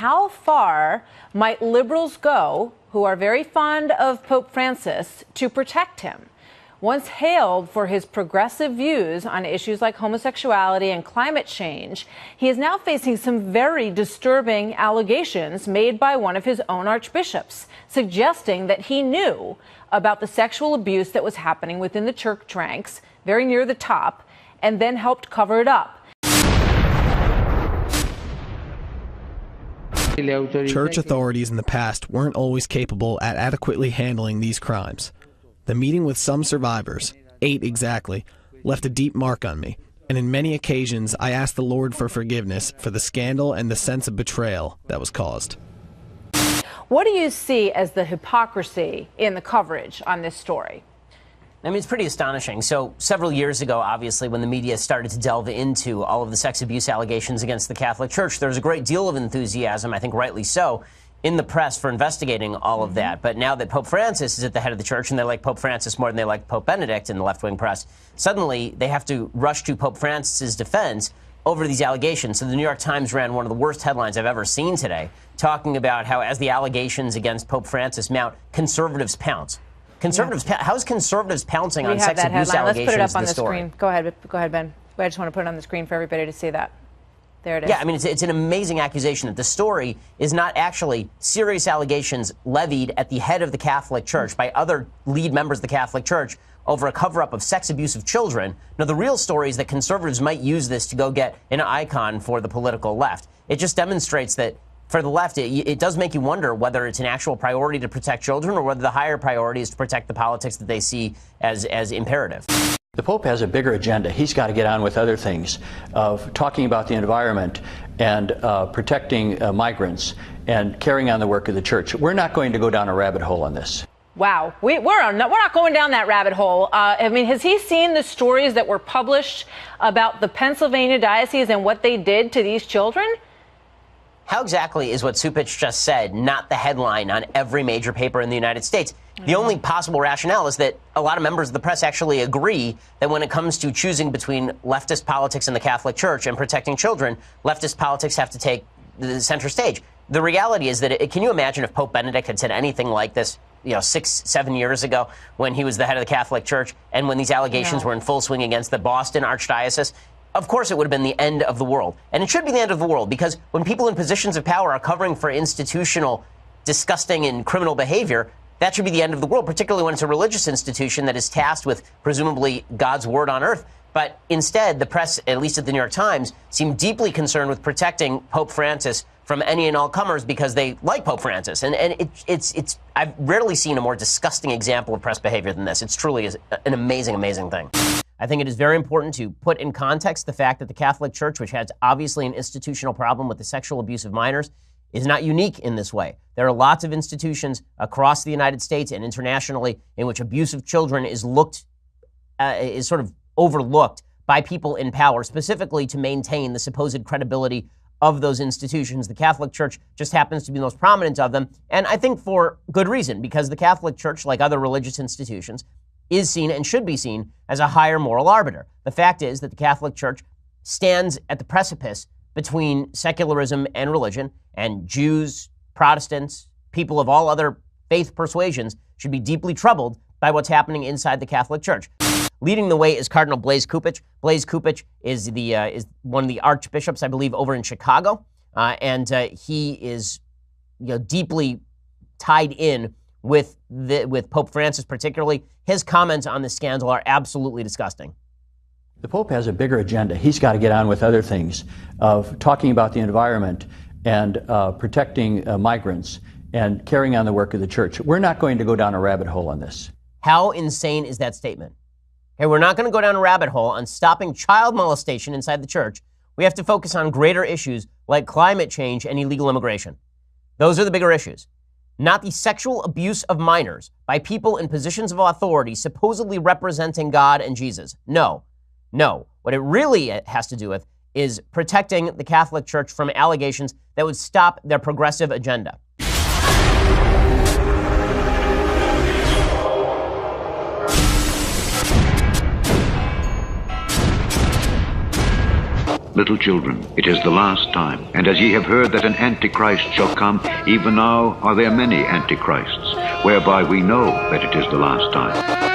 how far might liberals go, who are very fond of Pope Francis, to protect him? Once hailed for his progressive views on issues like homosexuality and climate change, he is now facing some very disturbing allegations made by one of his own archbishops, suggesting that he knew about the sexual abuse that was happening within the church ranks, very near the top, and then helped cover it up. Church authorities in the past weren't always capable at adequately handling these crimes. The meeting with some survivors, 8 exactly, left a deep mark on me, and in many occasions I asked the Lord for forgiveness for the scandal and the sense of betrayal that was caused. What do you see as the hypocrisy in the coverage on this story? I mean, it's pretty astonishing. So several years ago, obviously, when the media started to delve into all of the sex abuse allegations against the Catholic Church, there was a great deal of enthusiasm, I think rightly so, in the press for investigating all of that. But now that Pope Francis is at the head of the church, and they like Pope Francis more than they like Pope Benedict in the left-wing press, suddenly they have to rush to Pope Francis's defense over these allegations. So the New York Times ran one of the worst headlines I've ever seen today, talking about how as the allegations against Pope Francis mount, conservatives pounce. How's conservatives pouncing on sex abuse allegations? Let's put it up on the screen. Go ahead, Ben. I just want to put it on the screen for everybody to see that. There it is. Yeah, I mean, it's an amazing accusation that the story is not actually serious allegations levied at the head of the Catholic Church by other lead members of the Catholic Church over a cover-up of sex abuse of children. No, the real story is that conservatives might use this to go get an icon for the political left. It just demonstrates that for the left, it does make you wonder whether it's an actual priority to protect children or whether the higher priority is to protect the politics that they see as imperative. The Pope has a bigger agenda. He's got to get on with other things of talking about the environment and protecting migrants and carrying on the work of the church. We're not going to go down a rabbit hole on this. Wow. We're not going down that rabbit hole. I mean, has he seen the stories that were published about the Pennsylvania diocese and what they did to these children? How exactly is what Supich just said not the headline on every major paper in the United States? The only possible rationale is that a lot of members of the press actually agree that when it comes to choosing between leftist politics in the Catholic Church and protecting children, leftist politics have to take the center stage. The reality is that can you imagine if Pope Benedict had said anything like this, 6-7 years ago when he was the head of the Catholic Church and when these allegations were in full swing against the Boston Archdiocese? Of course, it would have been the end of the world. And it should be the end of the world because when people in positions of power are covering for institutional, disgusting and criminal behavior, that should be the end of the world, particularly when it's a religious institution that is tasked with presumably God's word on earth. But instead, the press, at least at the New York Times, seem deeply concerned with protecting Pope Francis from any and all comers because they like Pope Francis. And it's I've rarely seen a more disgusting example of press behavior than this. It's truly an amazing, amazing thing. I think it is very important to put in context the fact that the Catholic Church, which has obviously an institutional problem with the sexual abuse of minors, is not unique in this way. There are lots of institutions across the United States and internationally in which abuse of children is sort of overlooked by people in power, specifically to maintain the supposed credibility of those institutions. The Catholic Church just happens to be the most prominent of them, and I think for good reason, because the Catholic Church, like other religious institutions, is seen and should be seen as a higher moral arbiter. The fact is that the Catholic Church stands at the precipice between secularism and religion, and Jews, Protestants, people of all other faith persuasions should be deeply troubled by what's happening inside the Catholic Church. Leading the way is Cardinal Blaise Cupich. Blaise Cupich is one of the archbishops, I believe, over in Chicago, and he is deeply tied in with Pope Francis, particularly. His comments on this scandal are absolutely disgusting. The Pope has a bigger agenda. He's got to get on with other things of talking about the environment and protecting migrants and carrying on the work of the church. We're not going to go down a rabbit hole on this. How insane is that statement? Hey, we're not going to go down a rabbit hole on stopping child molestation inside the church. We have to focus on greater issues like climate change and illegal immigration. Those are the bigger issues, not the sexual abuse of minors by people in positions of authority supposedly representing God and Jesus. No. What it really has to do with is protecting the Catholic Church from allegations that would stop their progressive agenda. Little children, it is the last time. And as ye have heard that an Antichrist shall come, even now are there many Antichrists, whereby we know that it is the last time.